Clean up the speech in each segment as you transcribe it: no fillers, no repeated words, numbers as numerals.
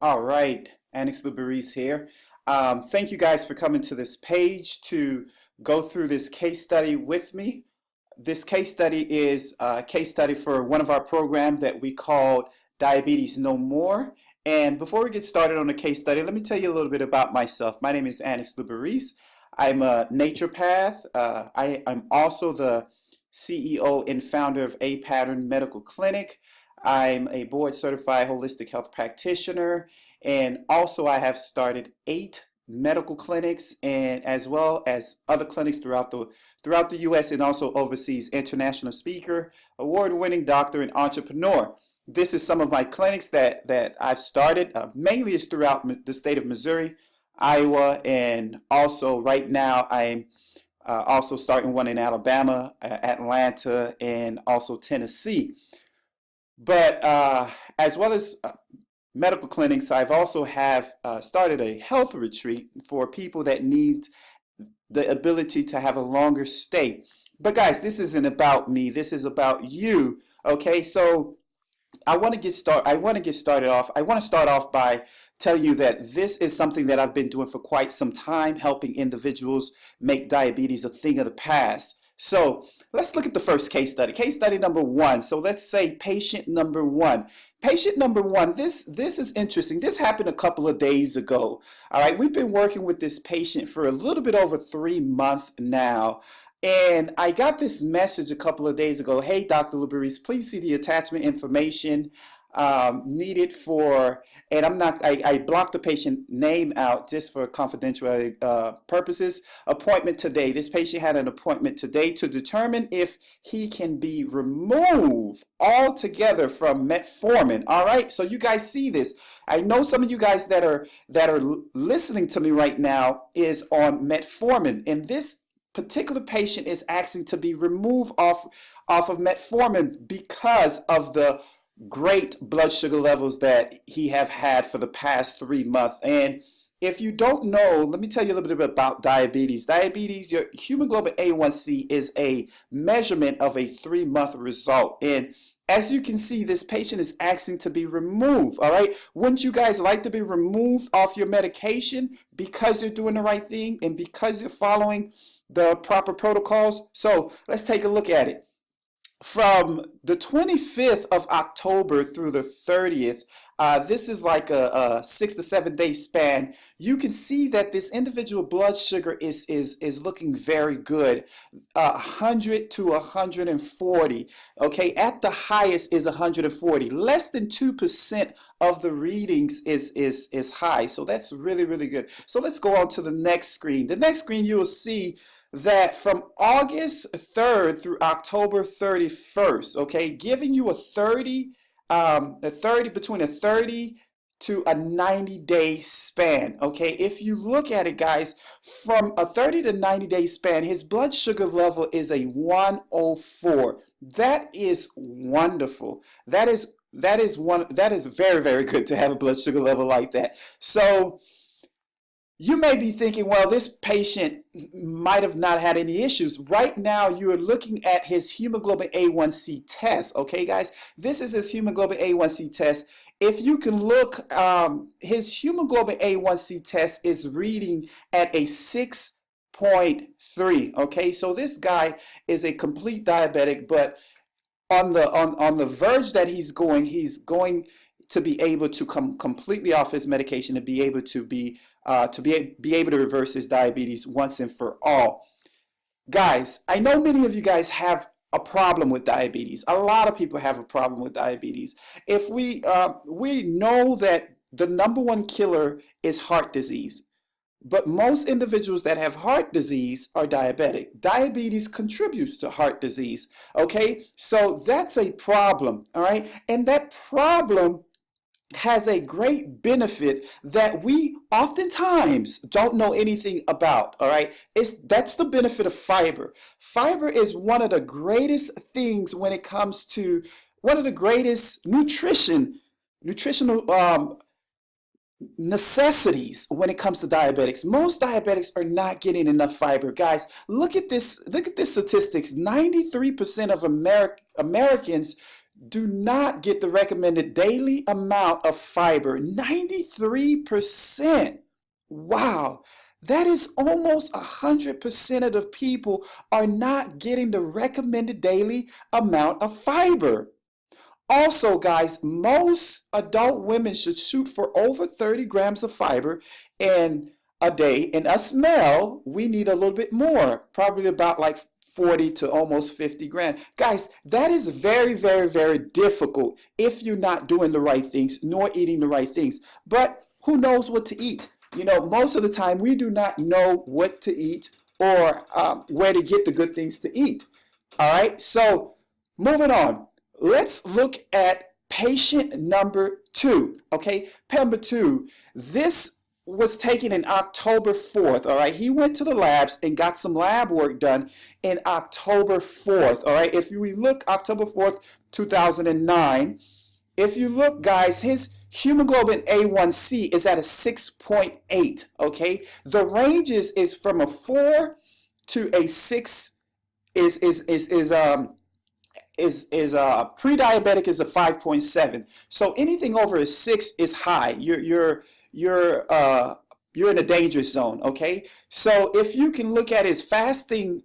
All right, Annex Luberis here. Thank you guys for coming to this page to go through this case study with me. This case study is a case study for one of our programs that we called Diabetes No More. And before we get started on the case study, let me tell you a little bit about myself. My name is Annex Luberis. I'm a naturopath. I'm also the CEO and founder of A Pattern Medical Clinic. I'm a board certified holistic health practitioner, and also I have started 8 medical clinics and as well as other clinics throughout the US and also overseas. International speaker, award-winning doctor, and entrepreneur. This is some of my clinics that I've started. Mainly is throughout the state of Missouri, Iowa, and also right now I'm also starting one in Alabama, Atlanta, and also Tennessee. But as well as medical clinics, I've also have started a health retreat for people that need the ability to have a longer stay. But guys, this isn't about me. This is about you. Okay, so I want to get start. I want to get started off. I want to start off by telling you that this is something that I've been doing for quite some time, helping individuals make diabetes a thing of the past. So let's look at the first case study. Case study number one. So let's say patient number one. Patient number one, this is interesting. This happened a couple of days ago. All right, we've been working with this patient for a little bit over 3 months now. And I got this message a couple of days ago. Hey, Dr. Luberis, please see the attachment information needed for, and I blocked the patient name out just for confidentiality purposes. Appointment today. This patient had an appointment today to determine if he can be removed altogether from metformin. All right, so you guys see this. I know some of you guys that are listening to me right now is on metformin, and this particular patient is asking to be removed off of metformin because of the great blood sugar levels that he have had for the past 3 months. And if you don't know, let me tell you a little bit about diabetes. Diabetes, your hemoglobin A1C is a measurement of a 3-month result. And as you can see, this patient is asking to be removed. All right. Wouldn't you guys like to be removed off your medication because you're doing the right thing and because you're following the proper protocols? So let's take a look at it. From the 25th of October through the 30th, this is like a 6 to 7 day span. You can see that this individual blood sugar is looking very good, 100 to 140. Okay, at the highest is 140. Less than 2% of the readings is high, so that's really good. So let's go on to the next screen. The next screen you will see that from August 3rd through October 31st, okay, giving you between a 30 to a 90-day span, okay? If you look at it, guys, from a 30 to 90-day span, his blood sugar level is a 104. That is wonderful. That is very good to have a blood sugar level like that. So you may be thinking, well, this patient might have not had any issues. Right now, you're looking at his hemoglobin A1C test. Okay, guys, this is his hemoglobin A1C test. If you can look, his hemoglobin A1C test is reading at a 6.3. Okay, so this guy is a complete diabetic, but on the verge that he's going to be able to come completely off his medication and be able to be able to reverse his diabetes once and for all. Guys, I know many of you guys have a problem with diabetes. A lot of people have a problem with diabetes. If we know that the number one killer is heart disease, but most individuals that have heart disease are diabetic. Diabetes contributes to heart disease. Okay, so that's a problem. All right, and that problem has a great benefit that we oftentimes don't know anything about. All right, that's the benefit of fiber. Fiber is one of the greatest things when it comes to one of the greatest nutritional necessities when it comes to diabetics. Most diabetics are not getting enough fiber. Guys, look at this statistics. 93% of Americans do not get the recommended daily amount of fiber. 93%. Wow. That is almost 100% of the people are not getting the recommended daily amount of fiber. Also, guys, most adult women should shoot for over 30 grams of fiber in a day. And us male, we need a little bit more, probably about like 40 to almost 50 grams. Guys, that is very, very, very difficult if you're not doing the right things nor eating the right things. But who knows what to eat? You know, most of the time we do not know what to eat or where to get the good things to eat. All right, so moving on. Let's look at patient number 2, okay? Number 2, this was taken in October 4th, all right? He went to the labs and got some lab work done in October 4th, all right? If we look October 4th, 2009, if you look, guys, his hemoglobin A1C is at a 6.8, okay? The ranges is from a 4 to a 6 is pre-diabetic is a 5.7. So anything over a 6 is high. You're in a danger zone. Okay. So if you can look at his fasting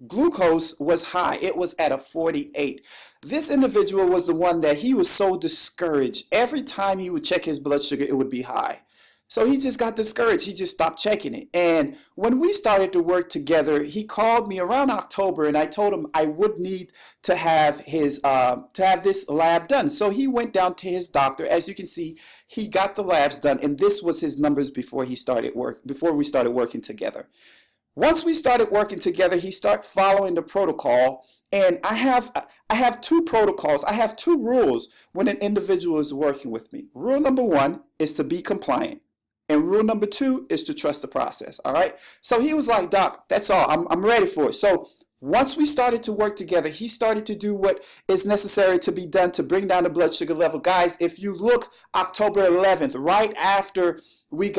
glucose was high. It was at a 48. This individual was the one that he was so discouraged. Every time he would check his blood sugar, it would be high. So he just got discouraged. He just stopped checking it. And when we started to work together, he called me around October, and I told him I would need to have his this lab done. So he went down to his doctor. As you can see, he got the labs done, and this was his numbers before we started working together. Once we started working together, he started following the protocol. And I have 2 protocols. I have 2 rules when an individual is working with me. Rule number 1 is to be compliant. And rule number 2 is to trust the process. All right. So he was like, Doc, that's all. I'm ready for it. So once we started to work together, he started to do what is necessary to be done to bring down the blood sugar level. Guys, if you look October 11th, right after we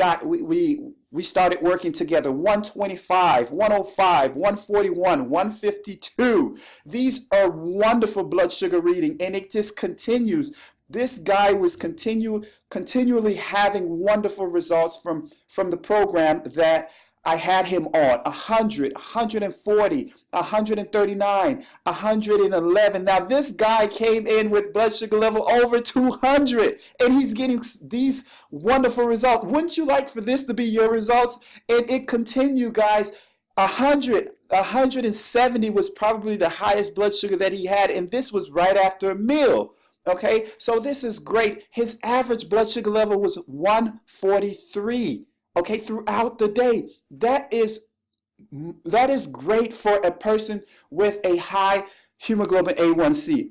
started working together, 125, 105, 141, 152. These are wonderful blood sugar reading, and it just continues. This guy was continually having wonderful results from the program that I had him on. 100, 140, 139, 111. Now this guy came in with blood sugar level over 200, and he's getting these wonderful results. Wouldn't you like for this to be your results? And it continued, guys. 170 was probably the highest blood sugar that he had, and this was right after a meal. Okay, so this is great. His average blood sugar level was 143, okay, throughout the day. That is great for a person with a high hemoglobin A1C.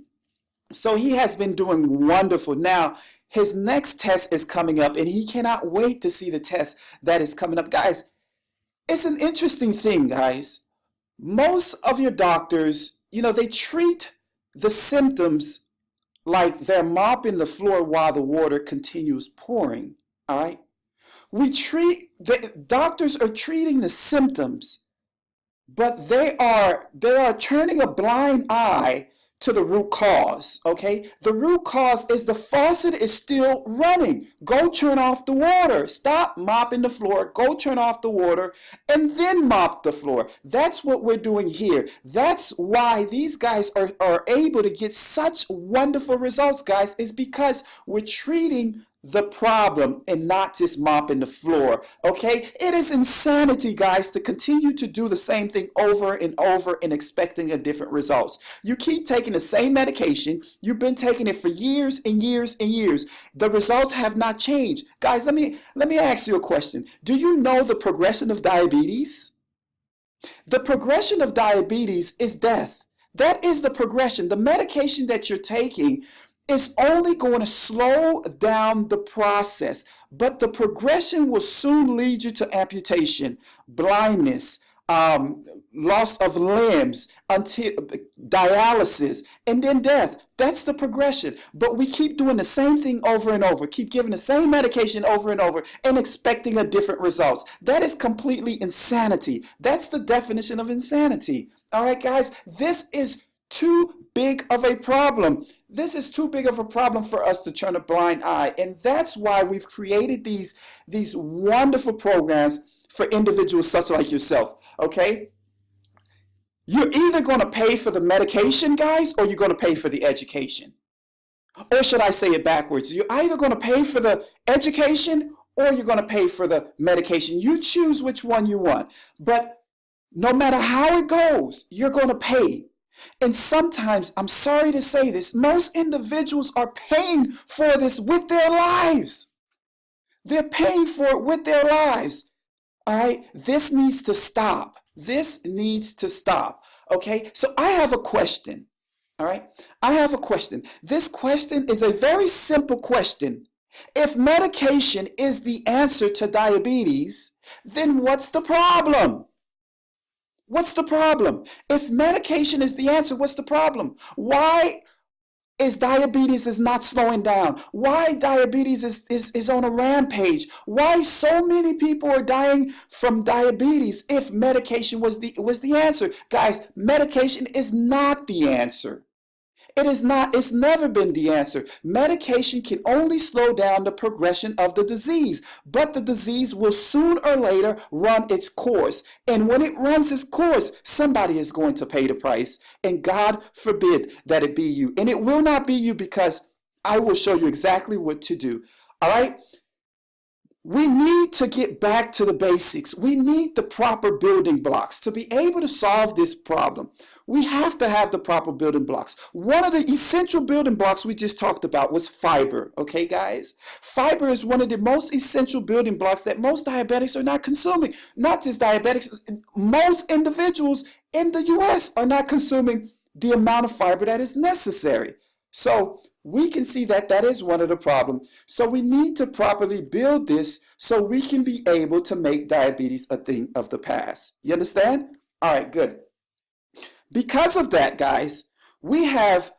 So he has been doing wonderful. Now, his next test is coming up, and he cannot wait to see the test that is coming up. Guys, it's an interesting thing, guys. Most of your doctors, they treat the symptoms like they're mopping the floor while the water continues pouring, all right? The doctors are treating the symptoms, but they are turning a blind eye to the root cause, okay? The root cause is the faucet is still running. Go turn off the water. Stop mopping the floor. Go turn off the water and then mop the floor. That's what we're doing here. That's why these guys are able to get such wonderful results, guys, is because we're treating the problem and not just mopping the floor, okay? It is insanity, guys, to continue to do the same thing over and over and expecting a different results. You keep taking the same medication. You've been taking it for years and years and years. The results have not changed. Guys, let me ask you a question. Do you know the progression of diabetes? The progression of diabetes is death. That is the progression. The medication that you're taking is only going to slow down the process, but the progression will soon lead you to amputation, blindness, loss of limbs, until dialysis, and then death. That's the progression. But we keep doing the same thing over and over, keep giving the same medication over and over and expecting a different results. That is completely insanity. That's the definition of insanity. All right, guys, this is too big of a problem. This is too big of a problem for us to turn a blind eye. And that's why we've created these wonderful programs for individuals such like yourself, okay? You're either going to pay for the medication, guys, or you're going to pay for the education. Or should I say it backwards? You're either going to pay for the education or you're going to pay for the medication. You choose which one you want. But no matter how it goes, you're going to pay. And sometimes, I'm sorry to say this, most individuals are paying for this with their lives. They're paying for it with their lives. All right? This needs to stop. This needs to stop. Okay? So I have a question. All right? I have a question. This question is a very simple question. If medication is the answer to diabetes, then what's the problem? What's the problem? If medication is the answer, what's the problem? Why is diabetes is not slowing down? Why diabetes is on a rampage? Why so many people are dying from diabetes if medication was the answer? Guys, medication is not the answer. It is not, it's never been the answer. Medication can only slow down the progression of the disease, but the disease will sooner or later run its course. And when it runs its course, somebody is going to pay the price. And God forbid that it be you. And it will not be you, because I will show you exactly what to do. All right? We need to get back to the basics. We need the proper building blocks to be able to solve this problem. We have to have the proper building blocks. One of the essential building blocks we just talked about was fiber. Okay, guys? Fiber is one of the most essential building blocks that most diabetics are not consuming. Not just diabetics, most individuals in the U.S. are not consuming the amount of fiber that is necessary. So we can see that that is one of the problems. So we need to properly build this so we can be able to make diabetes a thing of the past. You understand? All right, good. Because of that, guys, we have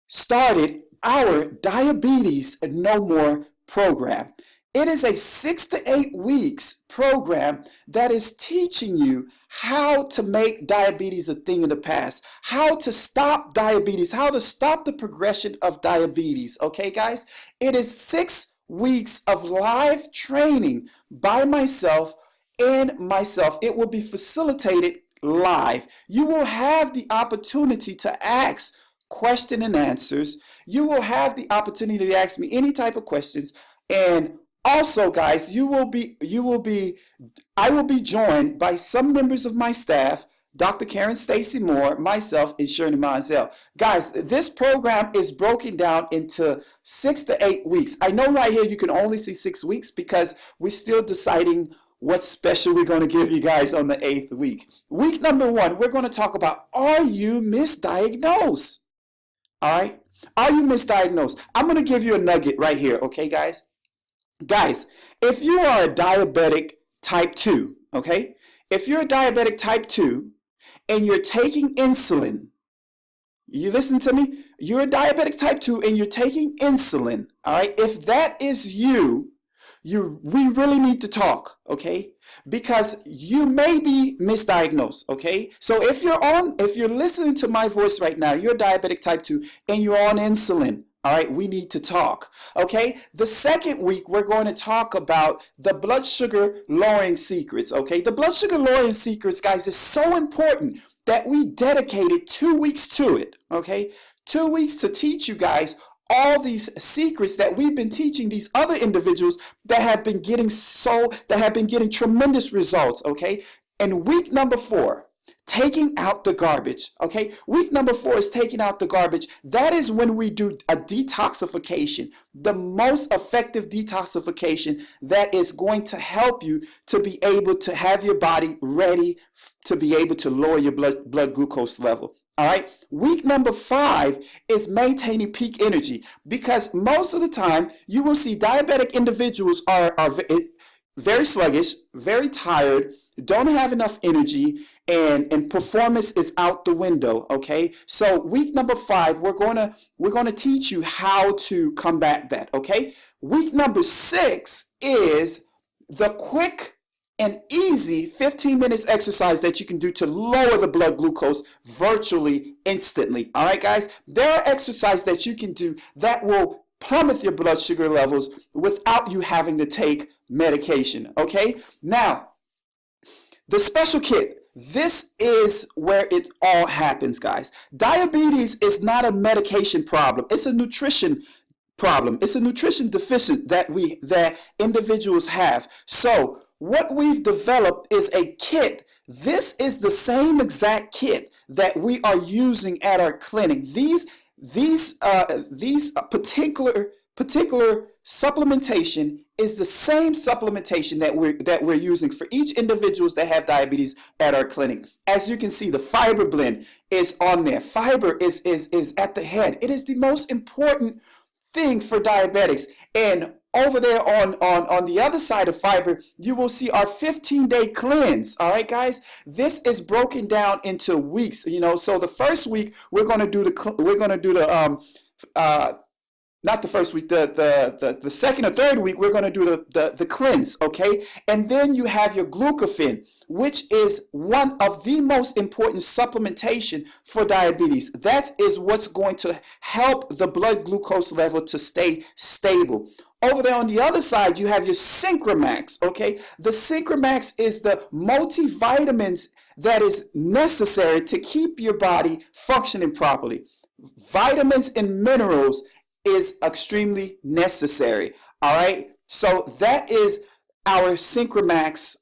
started our Diabetes No More program. It is a 6 to 8 weeks program that is teaching you how to make diabetes a thing of the past, how to stop diabetes, how to stop the progression of diabetes. Okay, guys? It is 6 weeks of live training by myself and myself. It will be facilitated live. You will have the opportunity to ask question and answers. You will have the opportunity to ask me any type of questions. And also, guys, I will be joined by some members of my staff, Dr. Karen Stacy Moore, myself, and Shirley Monzel. Guys, this program is broken down into 6 to 8 weeks. I know right here you can only see 6 weeks because we're still deciding what special we're going to give you guys on the 8th week. Week number 1, we're going to talk about, are you misdiagnosed? All right? Are you misdiagnosed? I'm going to give you a nugget right here, okay, guys? Guys, if you are a diabetic type 2, okay? If you're a diabetic type 2 and you're taking insulin, you listen to me? You're a diabetic type 2 and you're taking insulin, all right? If that is you, we really need to talk, okay? Because you may be misdiagnosed, okay? So if you're listening to my voice right now, you're diabetic type 2 and you're on insulin, all right, we need to talk, okay? The second week, we're going to talk about the blood sugar lowering secrets, okay? The blood sugar lowering secrets, guys, is so important that we dedicated 2 weeks to it, okay? 2 weeks to teach you guys all these secrets that we've been teaching these other individuals that have been getting tremendous results, okay? And week number 4, taking out the garbage, okay? Week number 4 is taking out the garbage. That is when we do a detoxification, the most effective detoxification that is going to help you to be able to have your body ready to be able to lower your blood glucose level. All right. Week number 5 is maintaining peak energy, because most of the time you will see diabetic individuals are very sluggish, very tired, don't have enough energy, and performance is out the window. Okay. So week number 5, we're gonna teach you how to combat that. Okay. Week number 6 is the quick an easy 15 minutes exercise that you can do to lower the blood glucose virtually instantly. All right, guys, there are exercises that you can do that will plummet your blood sugar levels without you having to take medication. Okay, now the special kit. This is where it all happens, guys. Diabetes is not a medication problem. It's a nutrition problem. It's a nutrition deficit that individuals have. So what we've developed is a kit. This is the same exact kit that we are using at our clinic. These particular supplementation is the same supplementation that we're using for each individuals that have diabetes at our clinic. As you can see, the fiber blend is on there. Fiber is at the head. It is the most important thing for diabetics. And over there on the other side of fiber, you will see our 15-day cleanse. All right, guys, this is broken down into weeks. So the first week we're going to do not the first week, the second or third week, we're going to do the cleanse, okay? And then you have your glucofen, which is one of the most important supplementation for diabetes. That is what's going to help the blood glucose level to stay stable. Over there on the other side, you have your Synchromax, okay? The Synchromax is the multivitamins that is necessary to keep your body functioning properly. Vitamins and minerals is extremely necessary. All right, so that is our Synchromax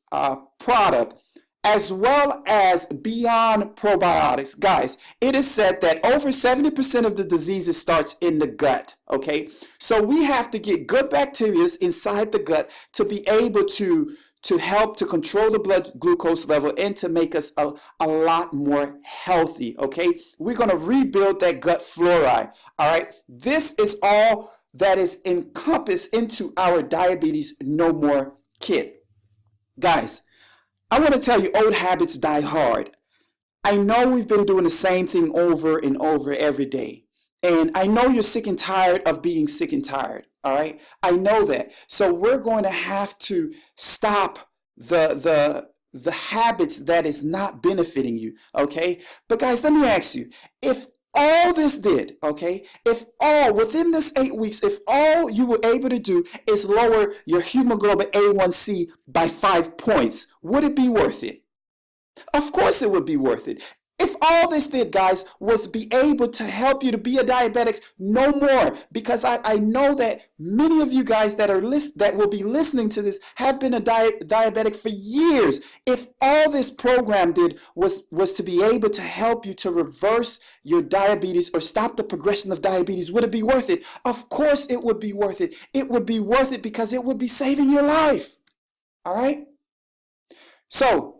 product, as well as Beyond Probiotics. Guys, it is said that over 70% of the diseases starts in the gut. Okay, so we have to get good bacteria inside the gut to be able to help to control the blood glucose level and to make us a lot more healthy, okay? We're going to rebuild that gut fluoride, all right? This is all that is encompassed into our Diabetes No More kit. Guys, I want to tell you, old habits die hard. I know we've been doing the same thing over and over every day. And I know you're sick and tired of being sick and tired. All right, I know that. So we're going to have to stop the habits that is not benefiting you. Okay, but guys, let me ask you: if all this did, okay, if all within this 8 weeks, if all you were able to do is lower your hemoglobin A1C by 5 points, would it be worth it? Of course, it would be worth it. If all this did, guys, was be able to help you to be a diabetic no more, because I know that many of you guys that will be listening to this have been a diabetic for years. If all this program did was to be able to help you to reverse your diabetes or stop the progression of diabetes, would it be worth it? Of course it would be worth it. It would be worth it because it would be saving your life. All right? So,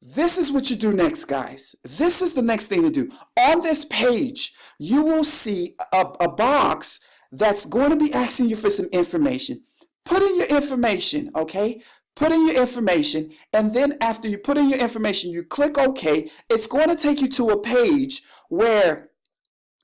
this is what you do next, guys. This is the next thing to do. On this page, you will see a box that's going to be asking you for some information. Put in your information, okay? Put in your information, and then after you put in your information, you click OK. It's going to take you to a page where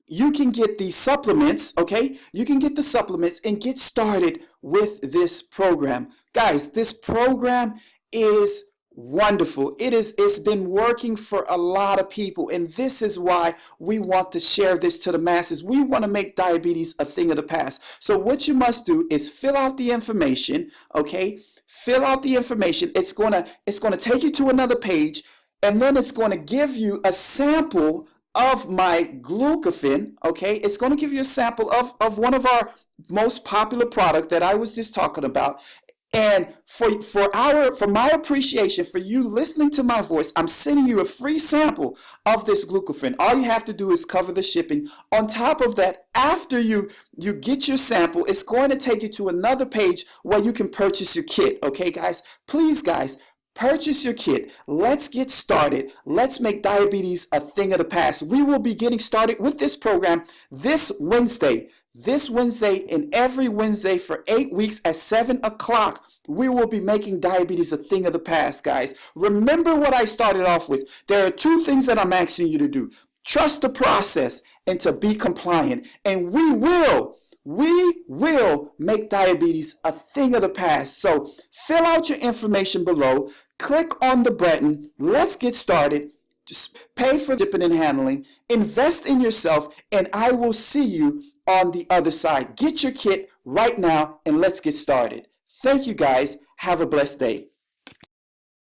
you can get these supplements, okay? You can get the supplements and get started with this program. Guys, this program is wonderful. It's been working for a lot of people, and this is why we want to share this to the masses. We want to make diabetes a thing of the past. So what you must do is fill out the information, okay? Fill out the information. It's going to take you to another page, and then it's going to give you a sample of my glucofen, okay? It's going to give you a sample of one of our most popular product that I was just talking about. And for my appreciation for you listening to my voice, I'm sending you a free sample of this glucofen. All you have to do is cover the shipping. On top of that, after you get your sample, it's going to take you to another page where you can purchase your kit. Okay, guys? Please, guys, purchase your kit. Let's get started. Let's make diabetes a thing of the past. We will be getting started with this program this Wednesday. This Wednesday and every Wednesday for 8 weeks at 7 o'clock, we will be making diabetes a thing of the past, guys. Remember what I started off with. There are 2 things that I'm asking you to do. Trust the process and to be compliant. And we will we will make diabetes a thing of the past. So fill out your information below, click on the button, let's get started. Just pay for shipping and handling, invest in yourself, and I will see you on the other side. Get your kit right now and let's get started. Thank you guys. Have a blessed day.